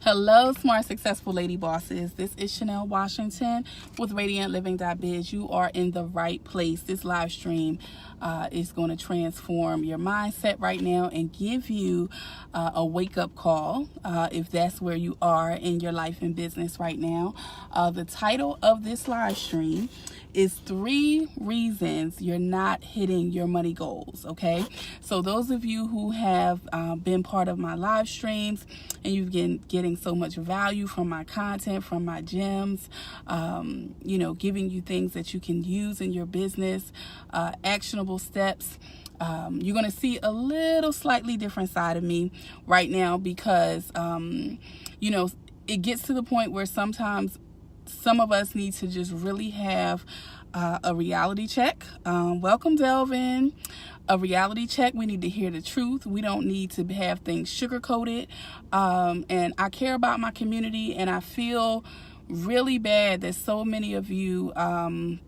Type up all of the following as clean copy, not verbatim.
Hello, smart, successful lady bosses. This is Chanelle Washington with RadiantLiving.biz. You are in the right place. This live stream is going to transform your mindset right now and give you a wake-up call if that's where you are in your life and business right now. The title of this live stream is 3 reasons you're not hitting your money goals. Okay, so those of you who have been part of my live streams and you've been getting so much value from my content, from my gems, giving you things that you can use in your business, actionable steps. You're going to see a little slightly different side of me right now because, it gets to the point where sometimes some of us need to just really have a reality check. Welcome, Delvin. A reality check. We need to hear the truth. We don't need to have things sugar-coated. And I care about my community, and I feel really bad that so many of you I'm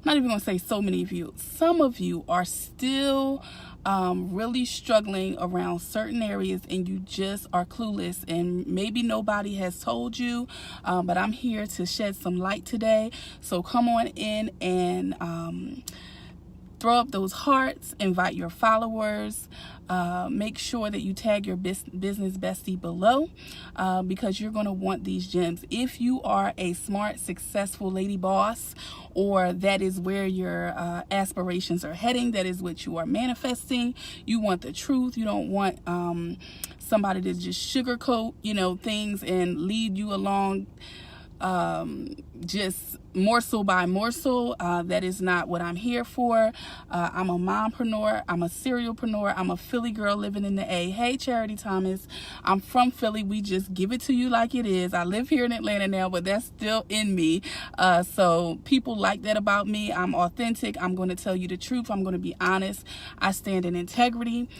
not even going to say so many of you. Some of you are still really struggling around certain areas and you just are clueless, and maybe nobody has told you, but I'm here to shed some light today. So come on in and throw up those hearts, invite your followers, make sure that you tag your business bestie below because you're going to want these gems. If you are a smart, successful lady boss, or that is where your aspirations are heading, that is what you are manifesting, you want the truth. You don't want somebody to just sugarcoat, things and lead you along just morsel by morsel. That is not what I'm here for. I'm a mompreneur. I'm a serialpreneur. I'm a Philly girl living in the A. Hey, Charity Thomas. I'm from Philly. We just give it to you like it is. I live here in Atlanta now, but that's still in me. So people like that about me. I'm authentic. I'm going to tell you the truth. I'm going to be honest. I stand in integrity.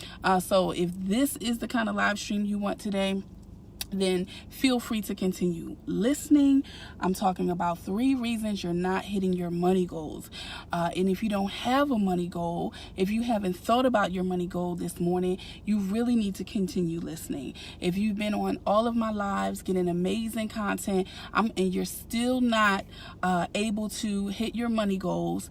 So if this is the kind of live stream you want today, then feel free to continue listening. I'm talking about 3 reasons you're not hitting your money goals. And if you don't have a money goal, if you haven't thought about your money goal this morning, you really need to continue listening. If you've been on all of my lives getting amazing content and you're still not able to hit your money goals,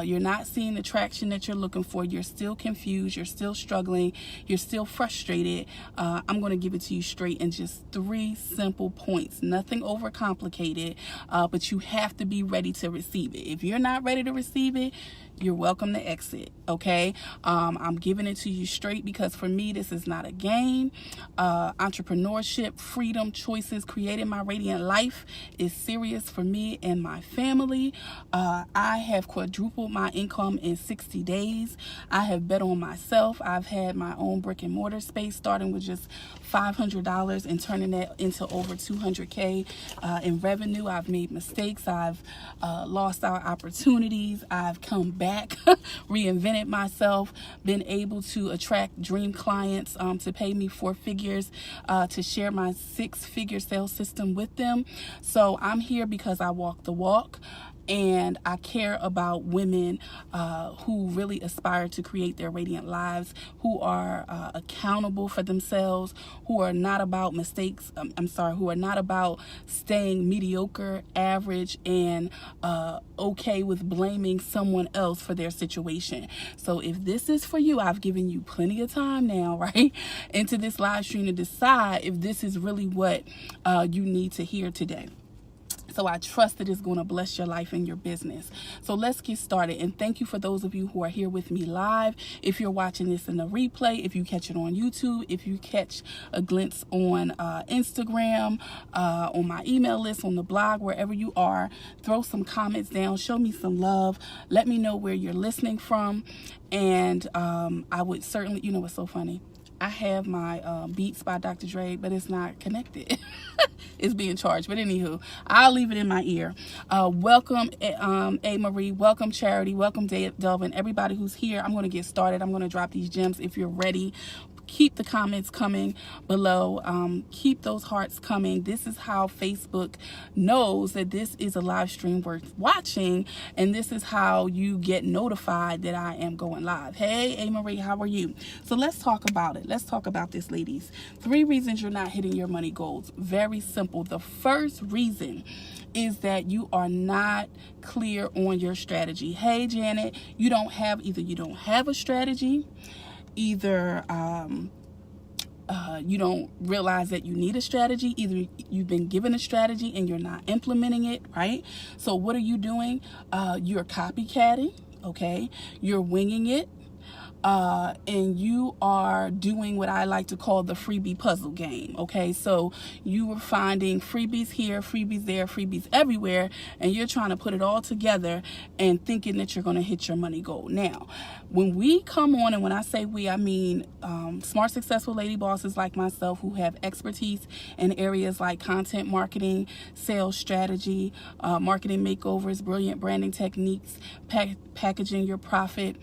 you're not seeing the traction that you're looking for, you're still confused, you're still struggling, you're still frustrated, I'm going to give it to you straight and just 3 simple points. Nothing overcomplicated, but you have to be ready to receive it. If you're not ready to receive it, you're welcome to exit. Okay, I'm giving it to you straight because for me this is not a game. Entrepreneurship, freedom, choices, creating my radiant life is serious for me and my family. I have quadrupled my income in 60 days. I have bet on myself. I've had my own brick and mortar space starting with just $500 and turning that into over $200K in revenue. I've made mistakes. I've lost out opportunities. I've come back, reinvented myself, been able to attract dream clients to pay me 4 figures to share my 6-figure sales system with them. So I'm here because I walk the walk. And I care about women who really aspire to create their radiant lives, who are accountable for themselves, who are not about mistakes. Who are not about staying mediocre, average, and okay with blaming someone else for their situation. So if this is for you, I've given you plenty of time now, right, into this live stream to decide if this is really what you need to hear today. So I trust that it's going to bless your life and your business. So let's get started. And thank you for those of you who are here with me live. If you're watching this in the replay, if you catch it on YouTube, if you catch a glimpse on Instagram, on my email list, on the blog, wherever you are, throw some comments down, show me some love. Let me know where you're listening from. And I would certainly, what's so funny? I have my Beats by Dr. Dre, but it's not connected. It's being charged. But anywho, I'll leave it in my ear. Welcome, A. Marie. Welcome, Charity. Welcome, Delvin. Everybody who's here, I'm going to get started. I'm going to drop these gems. If you're ready, keep the comments coming below. Keep those hearts coming. This is how Facebook knows that this is a live stream worth watching, and this is how you get notified that I am going live. Hey, A. Marie, how are you? So let's talk about it. Let's talk about this, ladies. 3 reasons you're not hitting your money goals. Very simple. The first reason is that you are not clear on your strategy. Hey, Janet, you don't have a strategy, either you don't realize that you need a strategy, either you've been given a strategy and you're not implementing it, right? So what are you doing? You're copycatting, okay? You're winging it. And you are doing what I like to call the freebie puzzle game, okay? So you are finding freebies here, freebies there, freebies everywhere, and you're trying to put it all together and thinking that you're going to hit your money goal. Now, when we come on, and when I say we, I mean smart, successful lady bosses like myself who have expertise in areas like content marketing, sales strategy, marketing makeovers, brilliant branding techniques, packaging your profit,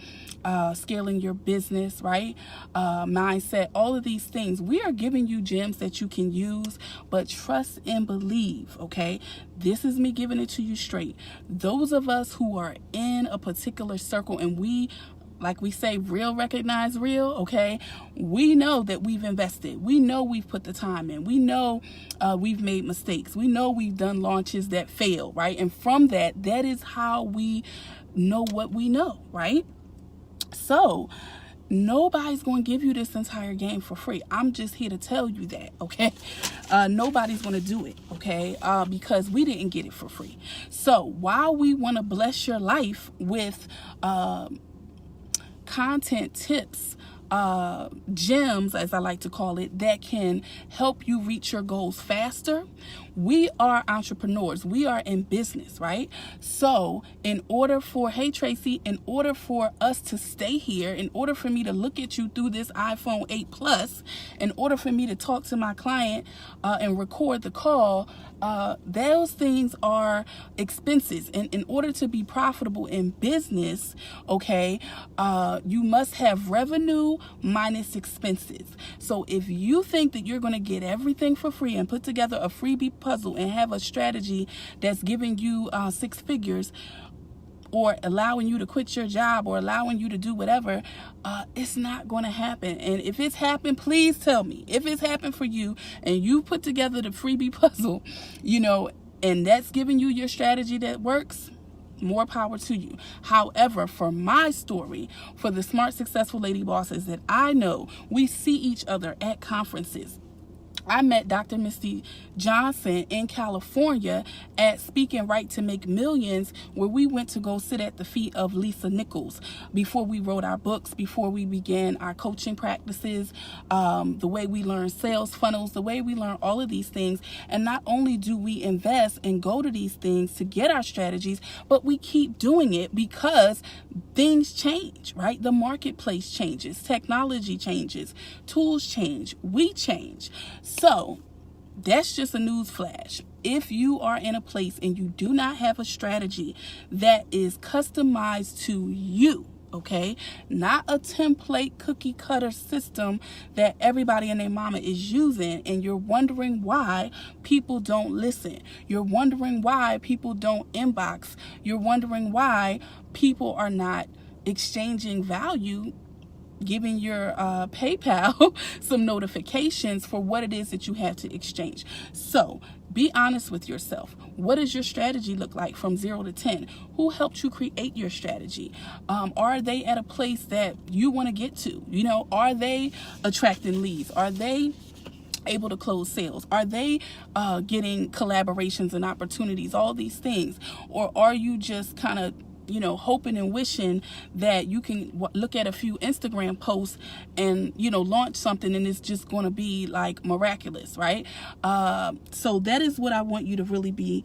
scaling your business, right? Mindset, all of these things. We are giving you gems that you can use, but trust and believe, okay? This is me giving it to you straight. Those of us who are in a particular circle, and we, like we say, real recognize real, okay? We know that we've invested. We know we've put the time in. We know we've made mistakes. We know we've done launches that fail, right? And from that is how we know what we know, right? So nobody's going to give you this entire game for free. I'm just here to tell you that, okay? Nobody's going to do it, okay? Because we didn't get it for free. So while we want to bless your life with content tips, gems, as I like to call it, that can help you reach your goals faster, we are entrepreneurs. We are in business, right? So in order for, hey Tracy, in order for us to stay here, in order for me to look at you through this iPhone 8 Plus, in order for me to talk to my client and record the call, those things are expenses. And in order to be profitable in business, okay, you must have revenue minus expenses. So if you think that you're going to get everything for free and put together a freebie puzzle and have a strategy that's giving you 6 figures, or allowing you to quit your job, or allowing you to do whatever, it's not going to happen. And if it's happened, please tell me. If it's happened for you and you put together the freebie puzzle, you know, and that's giving you your strategy that works, more power to you. However, for my story, for the smart, successful lady bosses that I know, we see each other at conferences. I met Dr. Misty Johnson in California at Speaking Right to Make Millions, where we went to go sit at the feet of Lisa Nichols before we wrote our books, before we began our coaching practices, the way we learn sales funnels, the way we learn all of these things. And not only do we invest and go to these things to get our strategies, but we keep doing it because things change, right? The marketplace changes, technology changes, tools change, we change. So that's just a news flash. If you are in a place and you do not have a strategy that is customized to you, okay, not a template cookie cutter system that everybody and their mama is using, and you're wondering why people don't listen, you're wondering why people don't inbox, you're wondering why people are not exchanging value, giving your PayPal some notifications for what it is that you have to exchange. So be honest with yourself. What does your strategy look like from 0 to 10? Who helped you create your strategy? Are they at a place that you want to get to? You know, are they attracting leads? Are they able to close sales? Are they getting collaborations and opportunities? All these things. Or are you just kind of, you know, hoping and wishing that you can look at a few Instagram posts and, you know, launch something and it's just going to be like miraculous, right? So that is what I want you to really be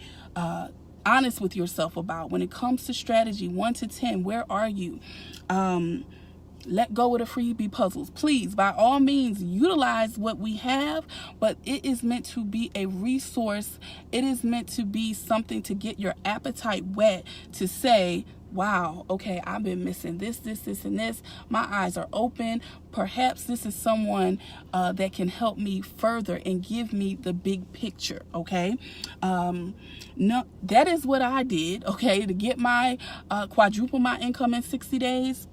honest with yourself about. When it comes to strategy, 1 to 10, where are you? Let go of the freebie puzzles. Please, by all means, utilize what we have, but it is meant to be a resource. It is meant to be something to get your appetite wet, to say, wow, okay, I've been missing this, and this. My eyes are open. Perhaps this is someone that can help me further and give me the big picture, okay? No, that is what I did, okay, to get my quadruple my income in 60 days.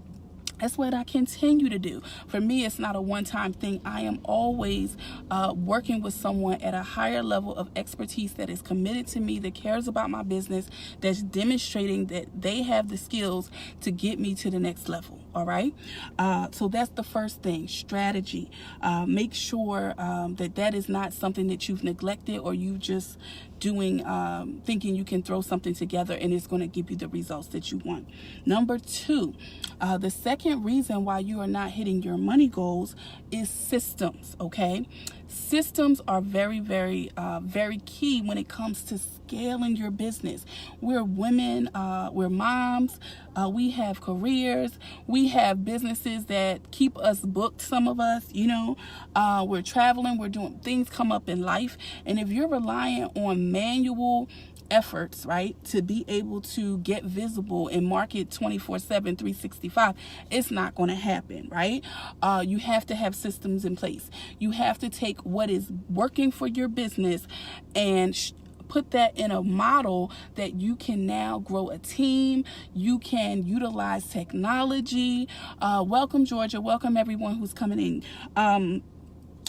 That's what I continue to do. For me, it's not a one-time thing. I am always working with someone at a higher level of expertise that is committed to me, that cares about my business, that's demonstrating that they have the skills to get me to the next level. All right. So that's the first thing, strategy. Make sure that is not something that you've neglected or you just doing, thinking you can throw something together and it's going to give you the results that you want. Number 2, the second reason why you are not hitting your money goals is systems. Okay. Systems are very, very, very key when it comes to scaling your business. We're women, we're moms, we have careers, we have businesses that keep us booked, some of us, we're traveling, we're doing things come up in life. And if you're relying on manual efforts, right, to be able to get visible and market 24/7, 365, it's not going to happen, right? You have to have systems in place. You have to take what is working for your business and put that in a model that you can now grow a team. You can utilize technology. Welcome, Georgia. Welcome, everyone who's coming in.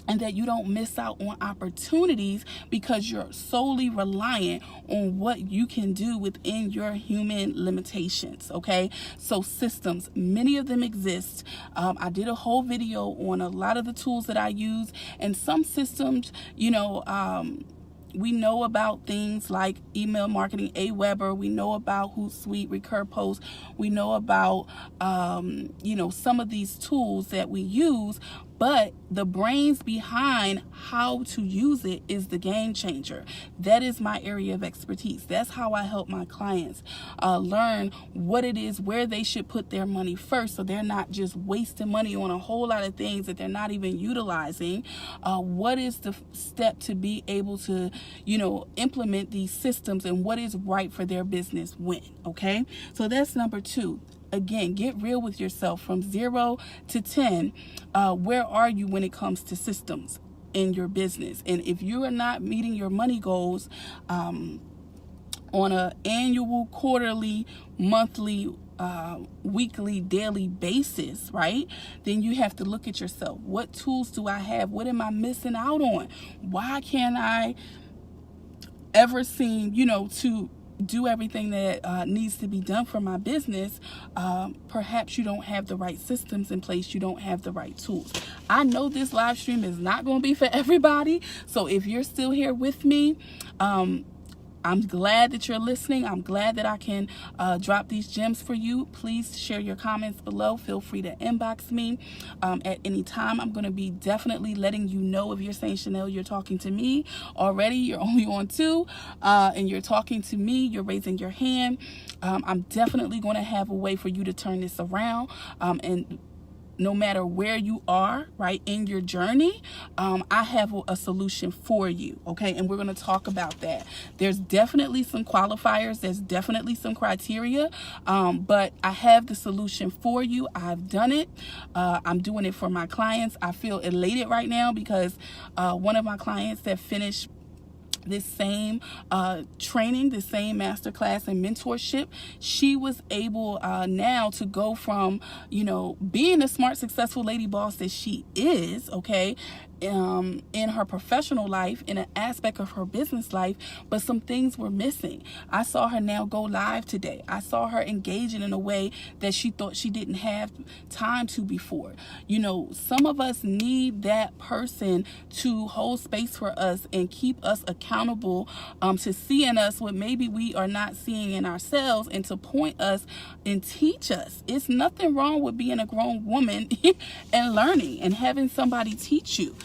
And that you don't miss out on opportunities because you're solely reliant on what you can do within your human limitations, okay? So systems, many of them exist. I did a whole video on a lot of the tools that I use, and some systems, we know about things like email marketing, Aweber. We know about Hootsuite, Recur Post. We know about, some of these tools that we use, but the brains behind how to use it is the game changer. That is my area of expertise. That's how I help my clients learn what it is, where they should put their money first, so they're not just wasting money on a whole lot of things that they're not even utilizing. What is the step to be able to, implement these systems, and what is right for their business when, okay? So that's number 2. Again, get real with yourself. From 0 to 10, where are you when it comes to systems in your business? And if you are not meeting your money goals on an annual, quarterly, monthly, weekly, daily basis, right? Then you have to look at yourself. What tools do I have? What am I missing out on? Why can't I ever seem, to do everything that needs to be done for my business? Perhaps you don't have the right systems in place. You don't have the right tools. I know this live stream is not going to be for everybody. So if you're still here with me, I'm glad that you're listening. I'm glad that I can drop these gems for you. Please share your comments below. Feel free to inbox me at any time. I'm going to be definitely letting you know if you're saying, Chanelle, you're talking to me already. You're only on 2 and you're talking to me. You're raising your hand. I'm definitely going to have a way for you to turn this around. And no matter where you are, right, in your journey, I have a solution for you, okay? And we're going to talk about that. There's definitely some qualifiers. There's definitely some criteria, but I have the solution for you. I've done it. I'm doing it for my clients. I feel elated right now because one of my clients that finished this same training, the same masterclass and mentorship, she was able now to go from, being a smart, successful lady boss that she is, okay, in her professional life, in an aspect of her business life, but some things were missing. I saw her now go live today. I saw her engaging in a way that she thought she didn't have time to before. Some of us need that person to hold space for us and keep us accountable, to see in us what maybe we are not seeing in ourselves, and to point us and teach us. It's nothing wrong with being a grown woman and learning and having somebody teach you.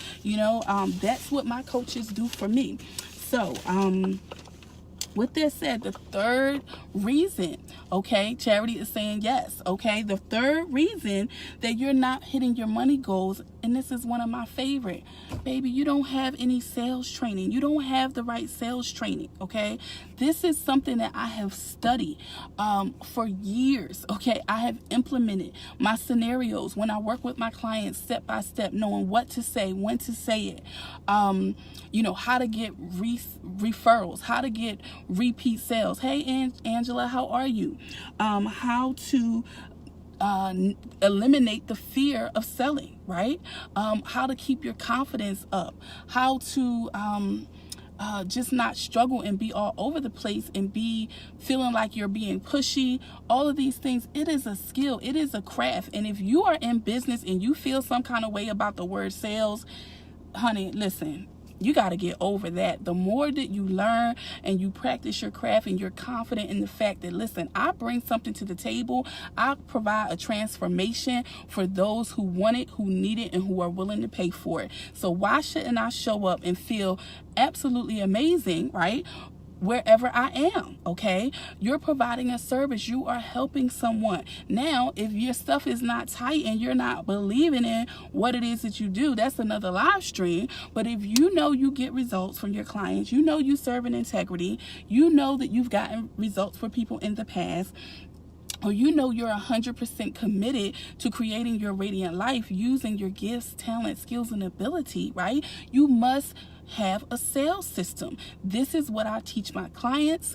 That's what my coaches do for me. So, with that said, the third reason, okay, Charity is saying yes, okay, the third reason that you're not hitting your money goals and this is one of my favorite. Baby, you don't have any sales training. You don't have the right sales training, okay? This is something that I have studied for years, okay? I have implemented my scenarios when I work with my clients step by step, knowing what to say, when to say it, how to get referrals, how to get repeat sales. Hey, Angela, how are you? How to eliminate the fear of selling, right? How to keep your confidence up, how to just not struggle and be all over the place and be feeling like you're being pushy. All of these things, it is a skill, it is a craft. And if you are in business and you feel some kind of way about the word sales, honey, listen, you got to get over that. The more that you learn and you practice your craft and you're confident in the fact that, listen, I bring something to the table. I provide a transformation for those who want it, who need it, and who are willing to pay for it. So why shouldn't I show up and feel absolutely amazing, right? Wherever I am, okay? You're providing a service. You are helping someone. Now, if your stuff is not tight and you're not believing in what it is that you do, that's another live stream. But if you know you get results from your clients, you know you serve in integrity, you know that you've gotten results for people in the past, or you know you're 100% committed to creating your radiant life using your gifts, talent, skills, and ability, right? You must have a sales system. This is what I teach my clients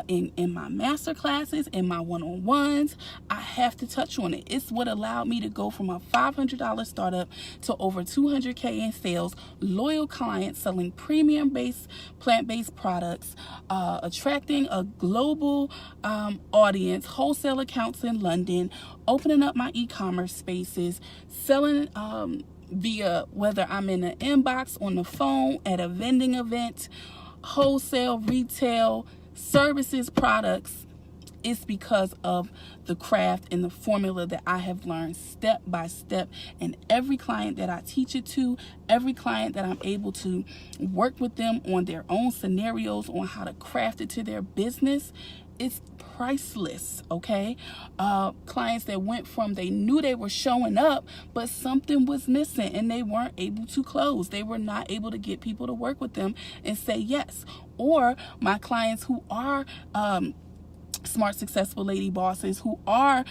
in my masterclasses, in my one-on-ones. I have to touch on it. It's what allowed me to go from a $500 startup to over $200K in sales, loyal clients, selling premium-based, plant-based products, attracting a global audience, wholesale accounts in London, opening up my e-commerce spaces, selling via whether I'm in an inbox, on the phone, at a vending event, wholesale, retail, services, products. It's because of the craft and the formula that I have learned step by step. And every client that I teach it to, every client that I'm able to work with them on their own scenarios, on how to craft it to their business, it's priceless, okay? Clients that went from, they knew they were showing up, but something was missing and they weren't able to close. They were not able to get people to work with them and say yes. Or my clients who are smart, successful lady bosses, who are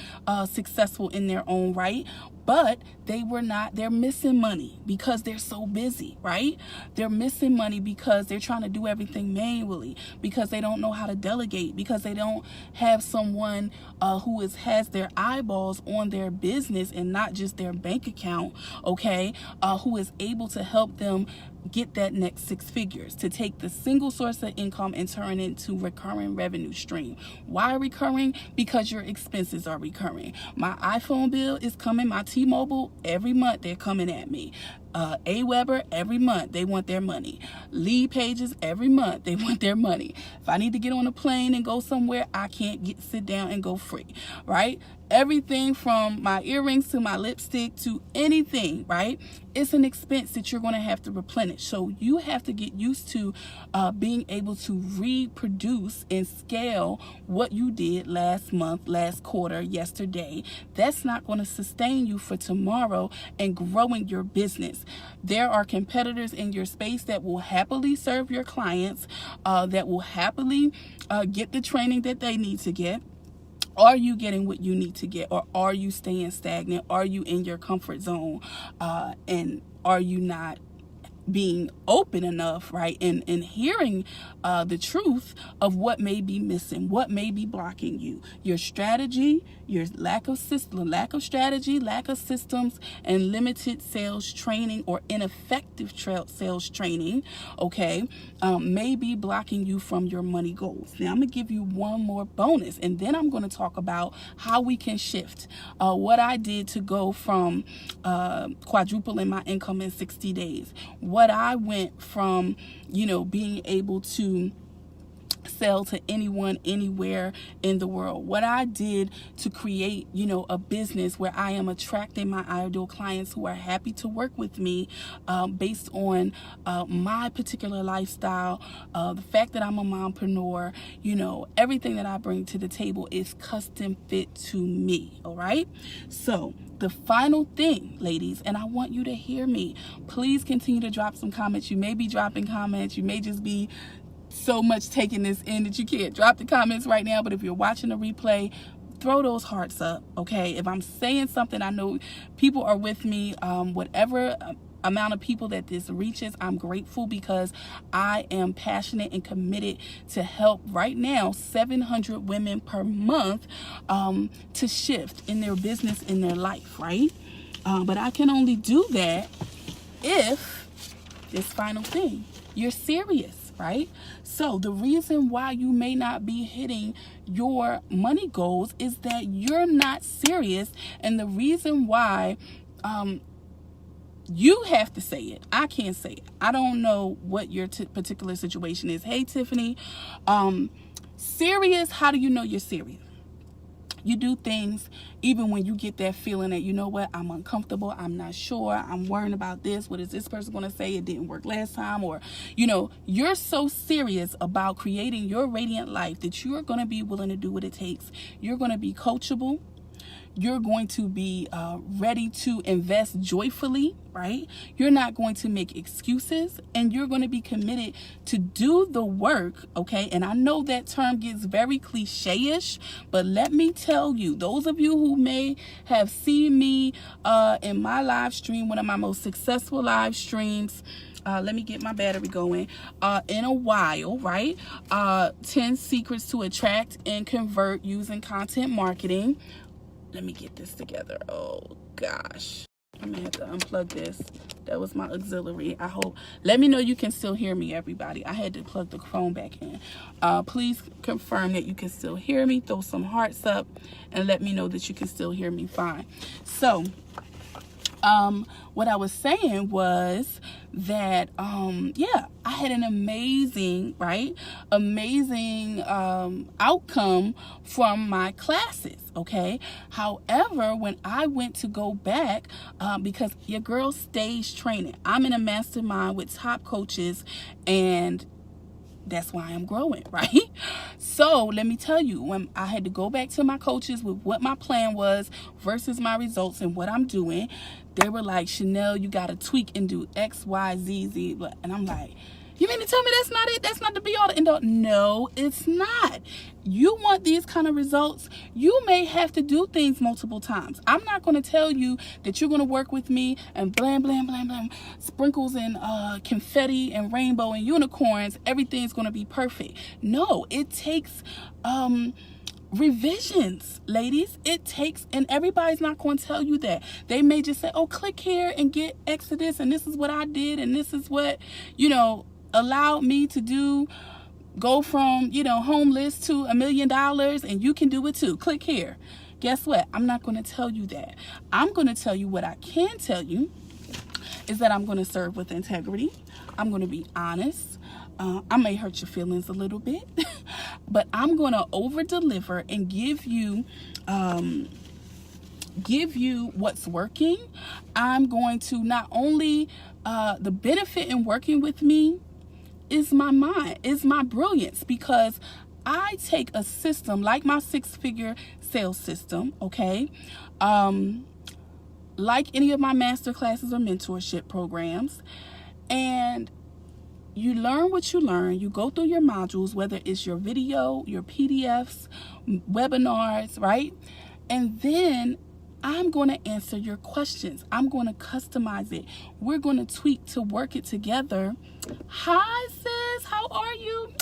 successful in their own right, but they're missing money because they're so busy, right? They're missing money because they're trying to do everything manually, because they don't know how to delegate, because they don't have someone who has their eyeballs on their business and not just their bank account, okay? Who is able to help them get that next 6 figures, to take the single source of income and turn it into recurring revenue stream. Why recurring? Because your expenses are recurring. My iPhone bill is coming, my T-Mobile, every month they're coming at me. AWeber, every month they want their money. Lead pages, every month they want their money. If I need to get on a plane and go somewhere, I can't sit down and go free, right? Everything from my earrings to my lipstick to anything, right? It's an expense that you're going to have to replenish. So you have to get used to being able to reproduce and scale what you did last month, last quarter, yesterday. That's not going to sustain you for tomorrow and growing your business. There are competitors in your space that will happily serve your clients, that will happily get the training that they need to get. Are you getting what you need to get, or are you staying stagnant? Are you in your comfort zone? And are you not being open enough, right? And hearing the truth of what may be missing, what may be blocking you, your strategy, your lack of strategy, lack of systems, and limited sales training or ineffective sales training, okay, may be blocking you from your money goals. Now, I'm going to give you one more bonus, and then I'm going to talk about how we can shift what I did to go from quadrupling my income in 60 days. What I went from, being able to sell to anyone, anywhere in the world. What I did to create, a business where I am attracting my ideal clients who are happy to work with me based on my particular lifestyle, the fact that I'm a mompreneur, everything that I bring to the table is custom fit to me, all right? So the final thing, ladies, and I want you to hear me. Please continue to drop some comments. You may be dropping comments. You may just be so much taking this in that you can't drop the comments right now. But if you're watching the replay, throw those hearts up, okay? If I'm saying something, I know people are with me. Whatever amount of people that this reaches, I'm grateful, because I am passionate and committed to help right now 700 women per month to shift in their business, in their life, right? But I can only do that if this final thing, you're serious, right? So the reason why you may not be hitting your money goals is that you're not serious, and the reason why you have to say it. I can't say it. I don't know what your particular situation is. Hey, Tiffany. Serious, how do you know you're serious? You do things even when you get that feeling that, you know what, I'm uncomfortable, I'm not sure, I'm worrying about this, what is this person going to say, it didn't work last time, or, you know, you're so serious about creating your radiant life that you're going to be willing to do what it takes. You're going to be coachable. You're going to be ready to invest joyfully, right? You're not going to make excuses, and you're going to be committed to do the work, okay? And I know that term gets very cliche-ish, but let me tell you, those of you who may have seen me in my live stream, one of my most successful live streams, let me get my battery going, in a while, right? 10 secrets to attract and convert using content marketing. Let me get this together. Oh gosh, I'm gonna have to unplug this. That was my auxiliary. I hope. Let me know you can still hear me, everybody. I had to plug the phone back in. Please confirm that you can still hear me. Throw some hearts up and let me know that you can still hear me fine. So what I was saying was that, yeah, I had an amazing, outcome from my classes, okay? However, when I went to go back, because your girl stays training, I'm in a mastermind with top coaches, and that's why I'm growing, right? So let me tell you, when I had to go back to my coaches with what my plan was versus my results and what I'm doing, they were like, Chanelle, you got to tweak and do X, Y, Z, Z. And I'm like, you mean to tell me that's not it? That's not the be all to end all? No, it's not. You want these kind of results, you may have to do things multiple times. I'm not going to tell you that you're going to work with me and blam, blam, blam, blam, sprinkles and confetti and rainbow and unicorns, everything's going to be perfect. No, it takes revisions, ladies. It takes, and everybody's not going to tell you that. They may just say, oh, click here and get Exodus, and this is what I did, and this is what, you know, allowed me to do, go from, you know, homeless to $1 million, and you can do it too. Click here. Guess what? I'm not going to tell you that. I'm going to tell you what I can tell you is that I'm going to serve with integrity. I'm going to be honest. I may hurt your feelings a little bit, but I'm going to over deliver and give you what's working. I'm going to not only the benefit in working with me is my mind, is my brilliance, because I take a system like my 6-figure sales system, okay? Like any of my masterclasses or mentorship programs, and you learn what you learn. You go through your modules, whether it's your video, your PDFs, webinars, right? And then I'm going to answer your questions. I'm going to customize it. We're going to tweak to work it together. Hi, sis. How are you?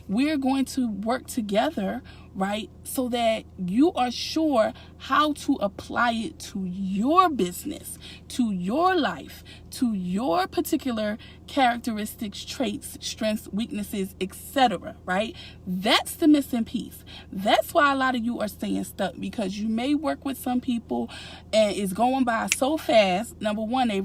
We're going to work together, right? So that you are sure how to apply it to your business, to your life, to your particular characteristics, traits, strengths, weaknesses, etc., right? That's the missing piece. That's why a lot of you are staying stuck, because you may work with some people and it's going by so fast. Number one, a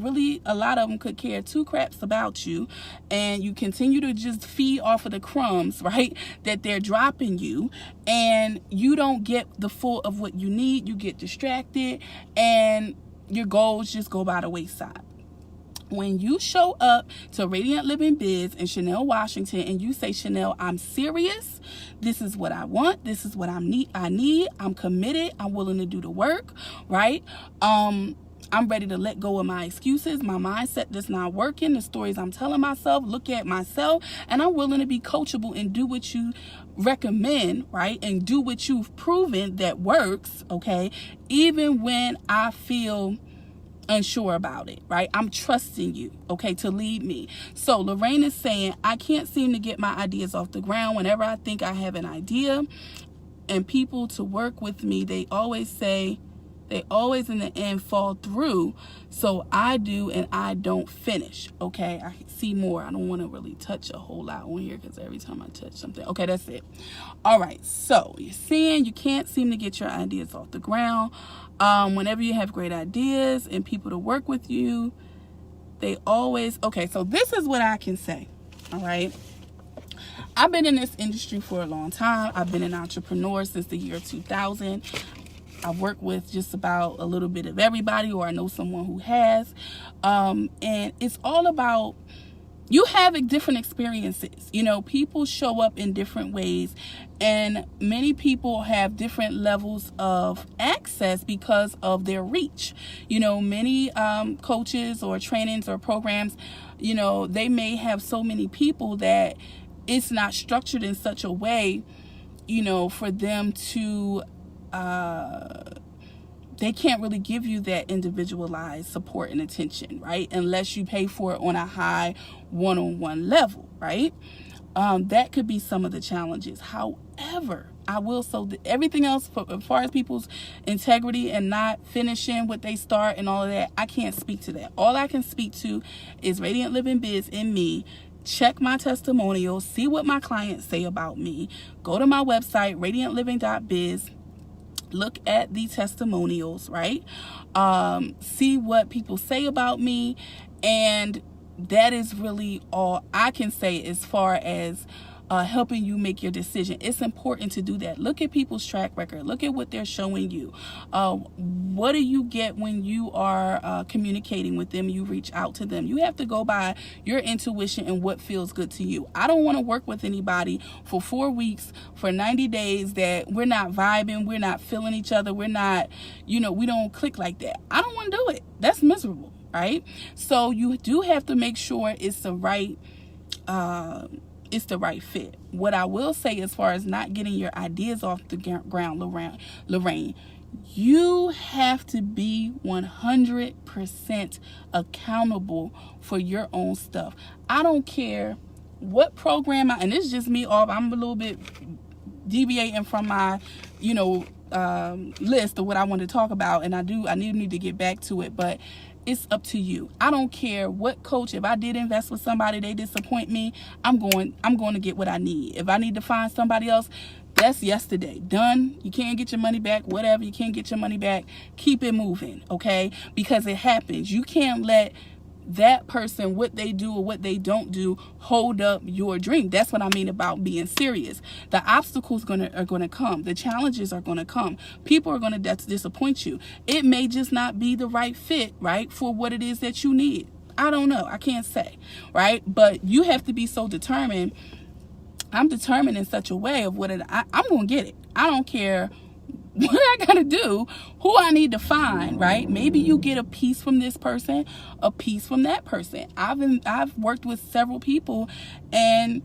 lot of them could care 2 craps about you, and you continue to just feed off of the crumbs, right, that they're dropping you, and you don't get the full of what you need. You get distracted and your goals just go by the wayside. When you show up to Radiant Living Biz in Chanelle, Washington, and you say, Chanelle, I'm serious. This is what I want. This is what I need. I'm committed. I'm willing to do the work, right? I'm ready to let go of my excuses, my mindset that's not working, the stories I'm telling myself, look at myself, and I'm willing to be coachable and do what you recommend, right? And do what you've proven that works, okay? Even when I feel unsure about it, right? I'm trusting you, okay, to lead me. So Lorraine is saying, I can't seem to get my ideas off the ground. Whenever I think I have an idea and people to work with me, they always in the end fall through. So I do and I don't finish. Okay, I see more. I don't want to really touch a whole lot on here because every time I touch something. Okay, that's it. All right, so you're seeing you can't seem to get your ideas off the ground. Whenever you have great ideas and people to work with you, they always, okay, so this is what I can say. All right, I've been in this industry for a long time. I've been an entrepreneur since the year 2000. I've worked with just about a little bit of everybody, or I know someone who has. And it's all about, you have different experiences. You know, people show up in different ways, and many people have different levels of access because of their reach. You know, many coaches or trainings or programs, you know, they may have so many people that it's not structured in such a way, you know, for them to they can't really give you that individualized support and attention, right? Unless you pay for it on a high one-on-one level, right? That could be some of the challenges. However, I will say everything else, as far as people's integrity and not finishing what they start and all of that, I can't speak to that. All I can speak to is Radiant Living Biz in me. Check my testimonials, see what my clients say about me. Go to my website, radiantliving.biz. Look at the testimonials, right? See what people say about me, and that is really all I can say as far as helping you make your decision. It's important to do that. Look at people's track record. Look at what they're showing you. What do you get when you are communicating with them? You reach out to them. You have to go by your intuition and what feels good to you. I don't want to work with anybody for 4 weeks, for 90 days that we're not vibing, we're not feeling each other, we're not, you know, we don't click like that. I don't want to do it. That's miserable, right? So you do have to make sure it's the right fit. What I will say as far as not getting your ideas off the ground, Lorraine, you have to be 100% accountable for your own stuff. I don't care what program and it's just me off. I'm a little bit deviating from my, you know, list of what I want to talk about, and I need to get back to it, but it's up to you. I don't care what coach. If I did invest with somebody, they disappoint me, I'm going to get what I need. If I need to find somebody else, that's yesterday. Done. You can't get your money back. Whatever. You can't get your money back. Keep it moving, okay? Because it happens. You can't let that person, what they do or what they don't do, hold up your dream. That's what I mean about being serious. The obstacles are gonna come. The challenges are gonna come. People are gonna disappoint you. It may just not be the right fit, right, for what it is that you need. I don't know. I can't say, right? But you have to be so determined. I'm determined in such a way of I'm gonna get it. I don't care what I gotta do, who I need to find, right? Maybe you get a piece from this person, a piece from that person. I've worked with several people, and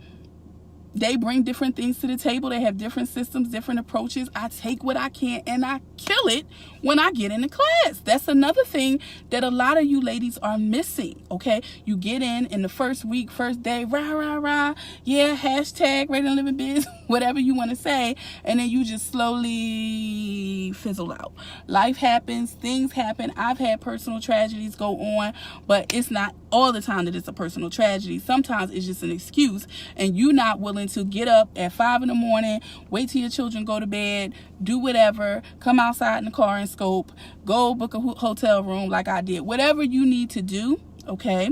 they bring different things to the table. They have different systems, different approaches. I take what I can and I kill it when I get into class. That's another thing that a lot of you ladies are missing, okay? You get in the first week, first day, rah, rah, rah, yeah, hashtag Radiant Living Biz, whatever you want to say, and then you just slowly fizzle out. Life happens, things happen. I've had personal tragedies go on, but it's not all the time that it's a personal tragedy. Sometimes it's just an excuse, and you're not willing to get up at 5 a.m, wait till your children go to bed, do whatever, come outside in the car and scope, go book a hotel room like I did. Whatever you need to do, okay,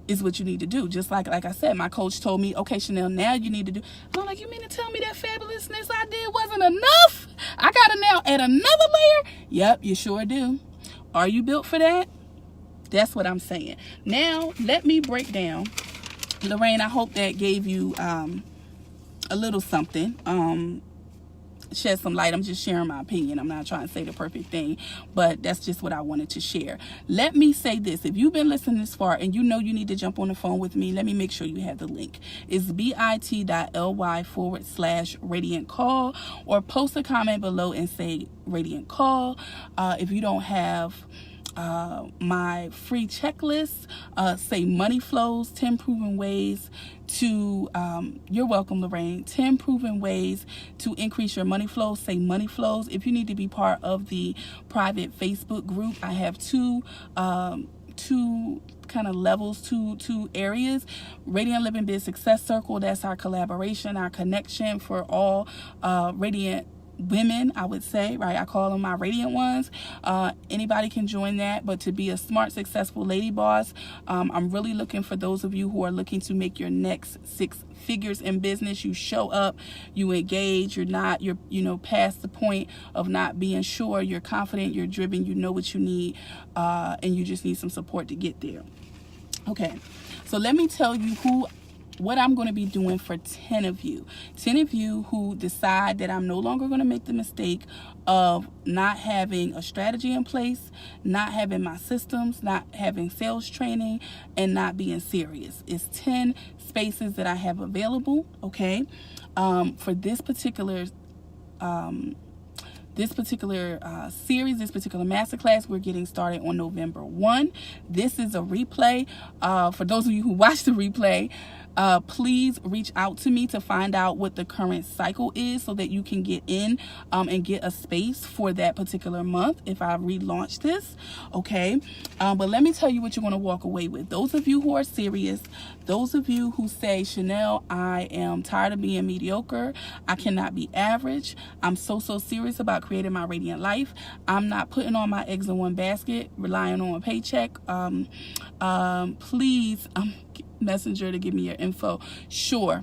is what you need to do. Just like I said, my coach told me, okay, Chanelle, now you need to do. I'm like, you mean to tell me that fabulousness I did wasn't enough? I gotta now add another layer? Yep, you sure do. Are you built for that? That's what I'm saying. Now, let me break down. Lorraine, I hope that gave you a little something. Shed some light. I'm just sharing my opinion. I'm not trying to say the perfect thing, but that's just what I wanted to share. Let me say this. If you've been listening this far and you know you need to jump on the phone with me, let me make sure you have the link. It's bit.ly/Radiant Call, or post a comment below and say Radiant Call. If you don't have my free checklist, say money flows, 10 proven ways to, you're welcome, Lorraine, 10 proven ways to increase your money flows, say money flows. If you need to be part of the private Facebook group, I have two kind of levels, two areas. Radiant Living Biz Success Circle, that's our collaboration, our connection for all radiant women, I would say, right? I call them my radiant ones. Anybody can join that, but to be a smart, successful lady boss, I'm really looking for those of you who are looking to make your next 6 figures in business. You show up, you engage, you're past the point of not being sure, you're confident, you're driven, you know what you need, and you just need some support to get there. Okay, so let me tell you what I'm going to be doing for 10 of you. 10 of you who decide that I'm no longer going to make the mistake of not having a strategy in place, not having my systems, not having sales training, and not being serious. It's 10 spaces that I have available, okay? For this particular series, this particular masterclass, we're getting started on November 1. This is a replay. For those of you who watch the replay, please reach out to me to find out what the current cycle is so that you can get in and get a space for that particular month if I relaunch this, okay? But let me tell you what you're going to walk away with. Those of you who are serious, those of you who say, Chanelle, I am tired of being mediocre. I cannot be average. I'm so serious about creating my radiant life. I'm not putting all my eggs in one basket, relying on a paycheck. Please, Messenger to give me your info. Sure.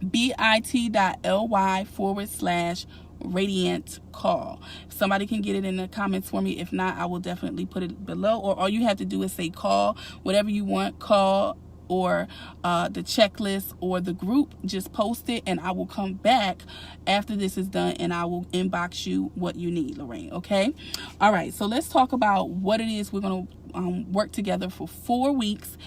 bit.ly/Radiant Call. If somebody can get it in the comments for me. If not, I will definitely put it below, or all you have to do is say call, whatever you want, call, or the checklist or the group. Just post it and I will come back after this is done and I will inbox you what you need, Lorraine. Okay. All right, so let's talk about what it is we're going to work together for 4 weeks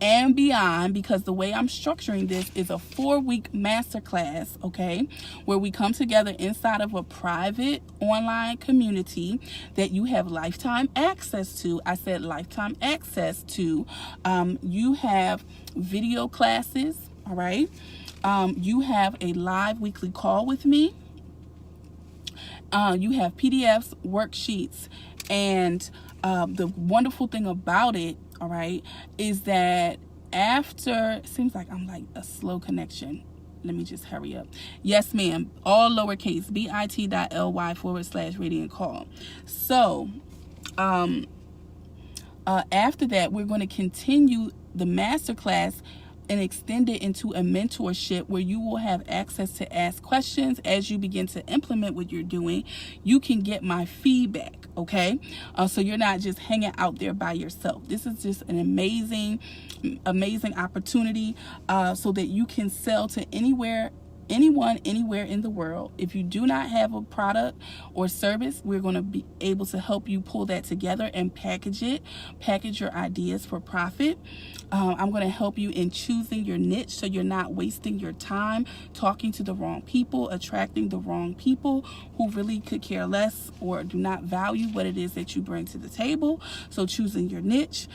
and beyond, because the way I'm structuring this is a 4-week masterclass, okay, where we come together inside of a private online community that you have lifetime access to. I said lifetime access to. You have video classes, all right? You have a live weekly call with me. You have PDFs, worksheets, and the wonderful thing about it, all right, is that after, it seems like I'm like a slow connection. Let me just hurry up. Yes, ma'am. All lowercase, bit.ly/Radiant Call. So, after that, we're going to continue the masterclass and extend it into a mentorship where you will have access to ask questions as you begin to implement what you're doing. You can get my feedback, okay? So you're not just hanging out there by yourself. This is just an amazing opportunity so that you can sell to anyone, anywhere in the world. If you do not have a product or service, we're going to be able to help you pull that together and package your ideas for profit. I'm going to help you in choosing your niche so you're not wasting your time talking to the wrong people, attracting the wrong people who really could care less or do not value what it is that you bring to the table. So choosing your niche,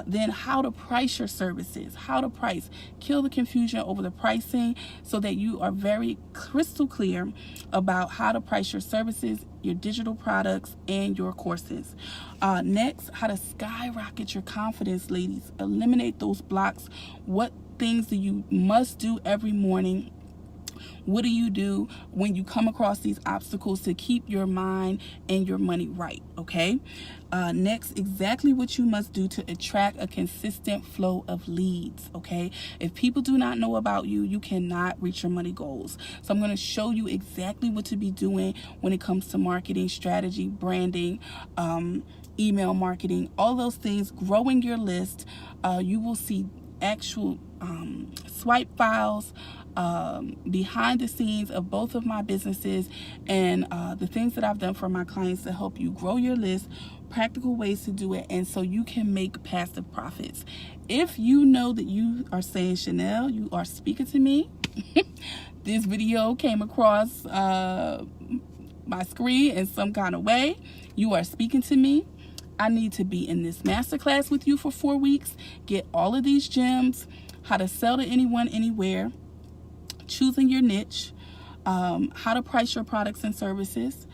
then how to price your services, kill the confusion over the pricing so that you are very crystal clear about how to price your services, your digital products, and your courses. Next, how to skyrocket your confidence, ladies. Eliminate those blocks. What things do you must do every morning? What do you do when you come across these obstacles to keep your mind and your money right, okay? Next, exactly what you must do to attract a consistent flow of leads, okay? If people do not know about you, you cannot reach your money goals. So I'm going to show you exactly what to be doing when it comes to marketing, strategy, branding, email marketing, all those things, growing your list. You will see actual swipe files behind the scenes of both of my businesses, and the things that I've done for my clients to help you grow your list, practical ways to do it, and so you can make passive profits. If you know that you are saying, Chanelle, you are speaking to me, this video came across my screen in some kind of way, you are speaking to me, I need to be in this masterclass with you for 4 weeks, get all of these gems, how to sell to anyone, anywhere, choosing your niche, how to price your products and services,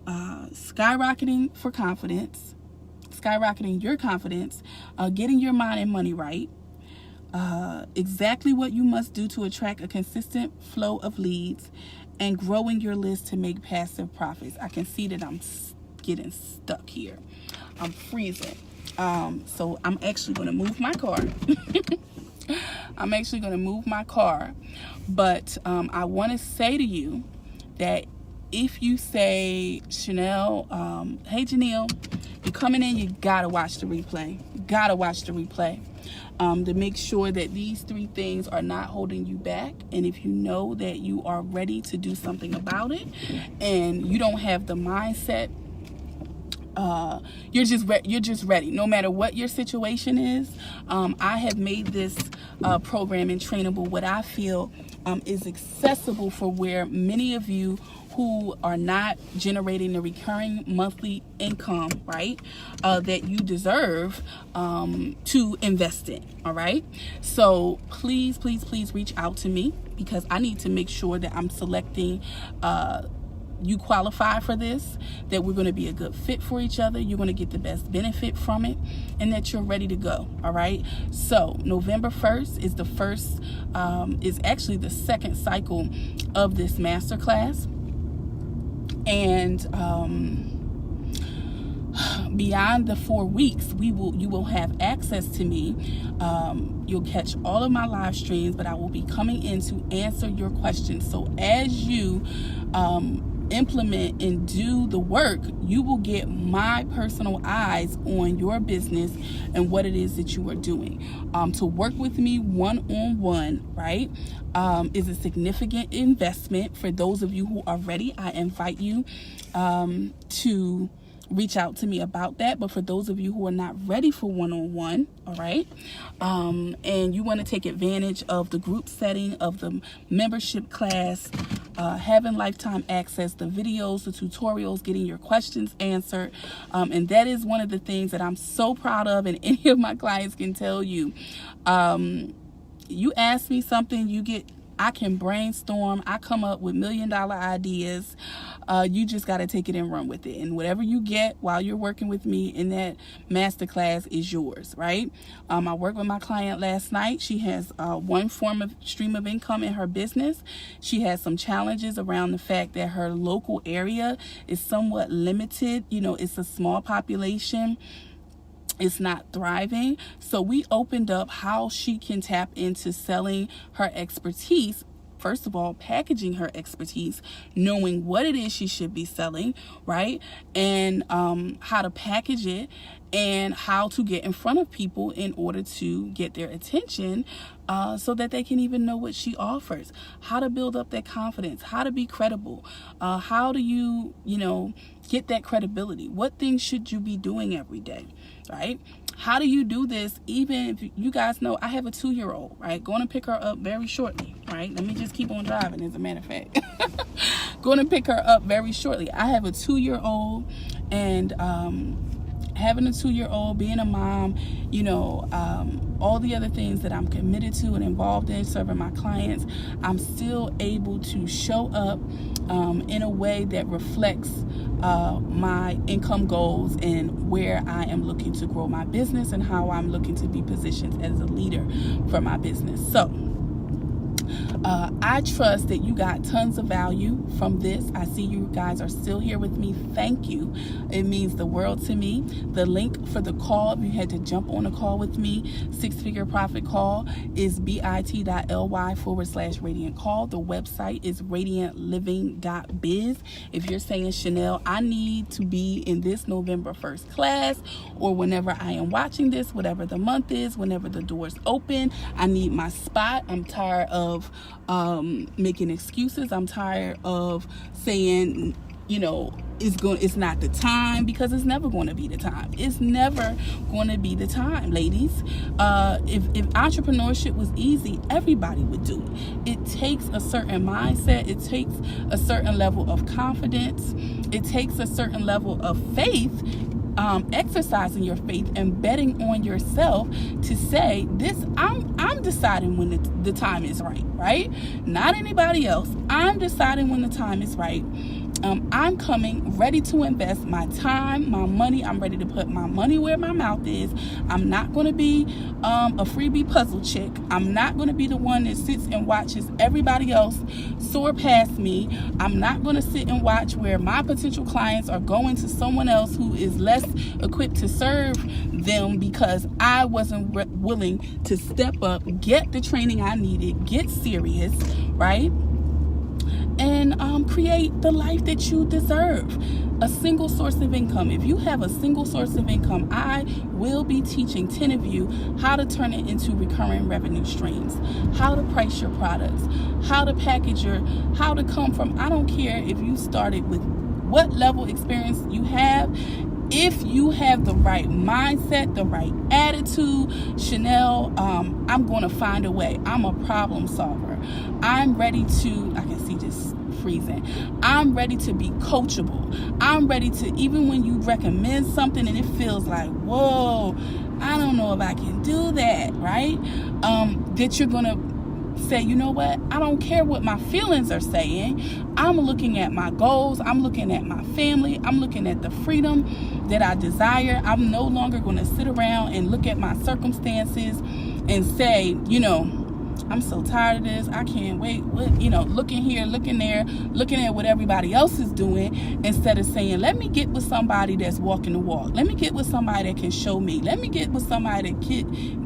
skyrocketing for confidence, skyrocketing your confidence, getting your mind and money right, exactly what you must do to attract a consistent flow of leads, and growing your list to make passive profits. I can see that I'm getting stuck here. I'm freezing. So I'm actually going to move my car. But I want to say to you that if you say, Chanelle, hey Janelle, you're coming in, you gotta watch the replay. To make sure that these 3 things are not holding you back. And if you know that you are ready to do something about it, and you don't have the mindset, you're just ready. No matter what your situation is, I have made this program and trainable what I feel is accessible for where many of you who are not generating the recurring monthly income, right, that you deserve to invest in. All right. So please reach out to me, because I need to make sure that I'm selecting you qualify for this, that we're going to be a good fit for each other, you're going to get the best benefit from it, and that you're ready to go. All right. So November 1st is is actually the 2nd cycle of this masterclass. And beyond the 4 weeks, you will have access to me. You'll catch all of my live streams, but I will be coming in to answer your questions. So as you implement and do the work, you will get my personal eyes on your business and what it is that you are doing. To work with me one-on-one, right, is a significant investment. For those of you who are ready, I invite you to reach out to me about that. But for those of you who are not ready for one-on-one, all right, and you want to take advantage of the group setting, of the membership class, having lifetime access, the videos, the tutorials, getting your questions answered, and that is one of the things that I'm so proud of, and any of my clients can tell you. You ask me something, I can brainstorm. I come up with $1 million ideas. You just got to take it and run with it. And whatever you get while you're working with me in that masterclass is yours, right? I worked with my client last night. She has one stream of income in her business. She has some challenges around the fact that her local area is somewhat limited. It's a small population. It's not thriving. So we opened up how she can tap into selling her expertise. First of all, packaging her expertise, knowing what it is she should be selling, right? And how to package it, and how to get in front of people in order to get their attention, so that they can even know what she offers, how to build up that confidence, how to be credible, how do you get that credibility, what things should you be doing every day, right? How do you do this? Even if you guys know, I have a 2-year-old, right? Going to pick her up very shortly, right? Let me just keep on driving, as a matter of fact. Going to pick her up very shortly. I have a 2-year-old, and having a 2-year-old, being a mom, all the other things that I'm committed to and involved in, serving my clients, I'm still able to show up in a way that reflects my income goals and where I am looking to grow my business and how I'm looking to be positioned as a leader for my business. So I trust that you got tons of value from this. I see you guys are still here with me. Thank you. It means the world to me. The link for the call, if you had to jump on a call with me, 6-figure profit call, is bit.ly/radiant call. The website is radiantliving.biz. If you're saying, Chanelle, I need to be in this November 1st class, or whenever I am watching this, whatever the month is, whenever the doors open, I need my spot. I'm tired of making excuses. I'm tired of saying, it's not the time, because it's never going to be the time. It's never going to be the time, ladies. If entrepreneurship was easy, everybody would do it. It takes a certain mindset. It takes a certain level of confidence. It takes a certain level of faith, exercising your faith and betting on yourself to say, I'm deciding when the time is right? Not anybody else. I'm deciding when the time is right. I'm coming ready to invest my time, my money. I'm ready to put my money where my mouth is. I'm not going to be a freebie puzzle chick. I'm not going to be the one that sits and watches everybody else soar past me. I'm not going to sit and watch where my potential clients are going to someone else who is less equipped to serve them because I wasn't willing to step up, get the training I needed, get serious, right? And create the life that you deserve. A single source of income. If you have a single source of income, I will be teaching 10 of you how to turn it into recurring revenue streams, how to price your products, how to package how to come from, I don't care if you started with what level experience you have. If you have the right mindset, the right attitude, Chanelle, I'm going to find a way. I'm a problem solver. I'm ready to, I can see just freezing. I'm ready to be coachable. I'm ready to, even when you recommend something and it feels like, whoa, I don't know if I can do that, right? That you're going to say, you know what? I don't care what my feelings are saying. I'm looking at my goals. I'm looking at my family. I'm looking at the freedom that I desire. I'm no longer going to sit around and look at my circumstances and say, I'm so tired of this. I can't wait. Looking here, looking there, looking at what everybody else is doing, instead of saying, let me get with somebody that's walking the walk. Let me get with somebody that can show me. Let me get with somebody that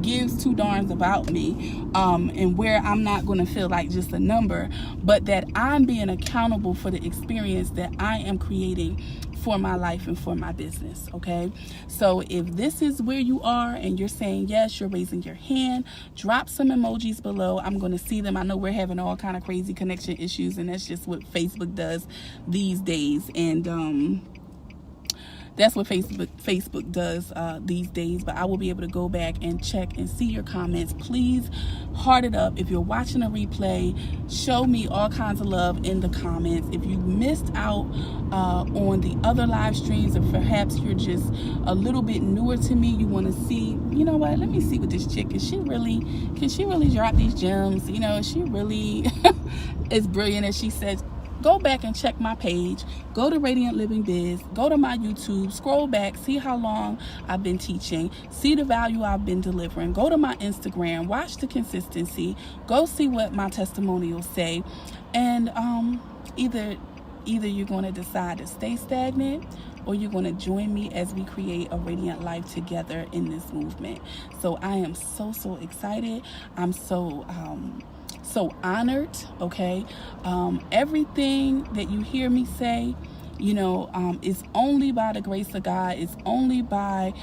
gives two darns about me, and where I'm not going to feel like just a number, but that I'm being accountable for the experience that I am creating for my life and for my business. Okay, so if this is where you are and you're saying yes, you're raising your hand, drop some emojis below. I'm going to see them. I know we're having all kind of crazy connection issues, and that's just what Facebook does these days, and that's what Facebook does these days. But I will be able to go back and check and see your comments. Please heart it up. If you're watching a replay, show me all kinds of love in the comments. If you missed out on the other live streams, or perhaps you're just a little bit newer to me, you want to see, you know what, let me see what this chick, can she really drop these gems? Is she really as brilliant as she says? Go back and check my page. Go to Radiant Living Biz. Go to my YouTube. Scroll back. See how long I've been teaching. See the value I've been delivering. Go to my Instagram. Watch the consistency. Go see what my testimonials say. And either you're going to decide to stay stagnant, or you're going to join me as we create a radiant life together in this movement. So I am so excited. I'm so honored. Okay, everything that you hear me say, is only by the grace of God. It's only by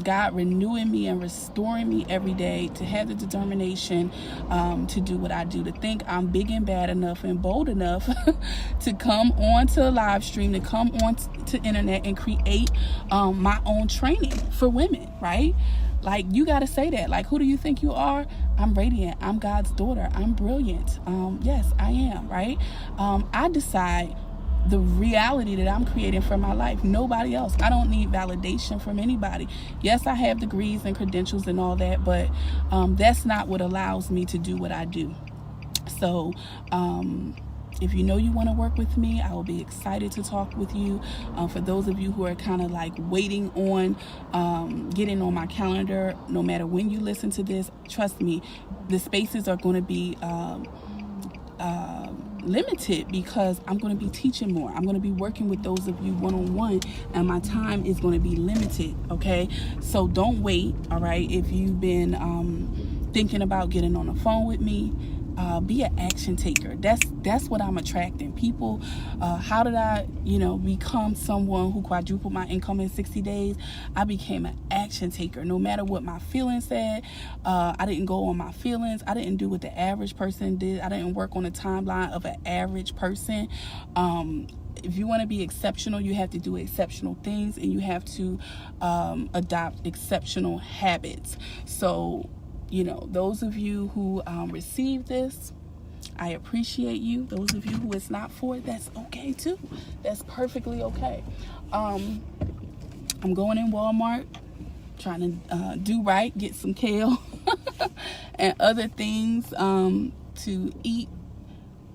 God renewing me and restoring me every day to have the determination to do what I do, to think I'm big and bad enough and bold enough to come on to a live stream, to come on to internet and create my own training for women, right? Like, you got to say that. Like, who do you think you are? I'm radiant. I'm God's daughter. I'm brilliant. Yes, I am, right? I decide the reality that I'm creating for my life. Nobody else. I don't need validation from anybody. Yes, I have degrees and credentials and all that, but that's not what allows me to do what I do. So If you know you want to work with me, I will be excited to talk with you. For those of you who are kind of like waiting on getting on my calendar, no matter when you listen to this, trust me, the spaces are going to be limited because I'm going to be teaching more. I'm going to be working with those of you one-on-one, and my time is going to be limited. Okay, so don't wait. All right, if you've been thinking about getting on the phone with me, be an action taker. That's what I'm attracting people. How did I become someone who quadrupled my income in 60 days? I became an action taker. No matter what my feelings said, I didn't go on my feelings. I didn't do what the average person did. I didn't work on the timeline of an average person. If you want to be exceptional, you have to do exceptional things, and you have to adopt exceptional habits. So those of you who receive this, I appreciate you. Those of you who it's not for, that's okay too. That's perfectly okay. I'm going in Walmart, trying to do right, get some kale and other things to eat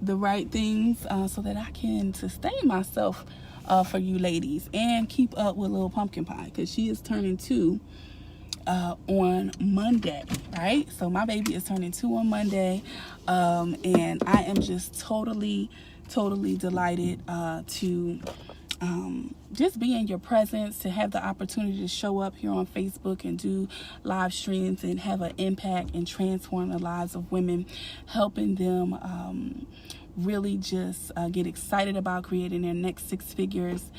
the right things so that I can sustain myself for you ladies and keep up with little pumpkin pie, because she is turning 2 on Monday, right? So my baby is turning 2 on Monday, and I am just totally delighted to just be in your presence, to have the opportunity to show up here on Facebook and do live streams and have an impact and transform the lives of women, helping them really just get excited about creating their next 6 figures.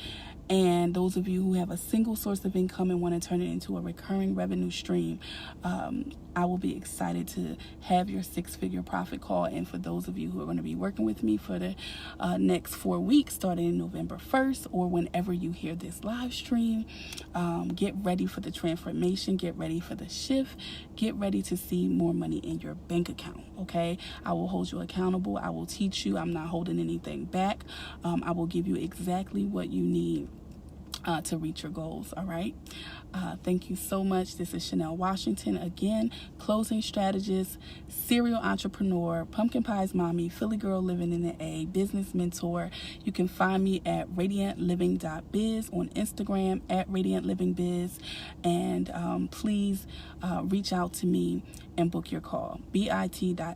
And those of you who have a single source of income and want to turn it into a recurring revenue stream, I will be excited to have your 6-figure profit call. And for those of you who are going to be working with me for the next 4 weeks, starting November 1st, or whenever you hear this live stream, get ready for the transformation, get ready for the shift, get ready to see more money in your bank account, okay? I will hold you accountable. I will teach you. I'm not holding anything back. I will give you exactly what you need to reach your goals. All right. Thank you so much. This is Chanelle Washington, again, closing strategist, serial entrepreneur, pumpkin pies mommy, Philly girl living in the A, business mentor. You can find me at radiantliving.biz, on Instagram at radiantlivingbiz, and please reach out to me and book your call. bit.ly/radiant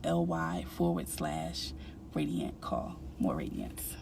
call. More radiance.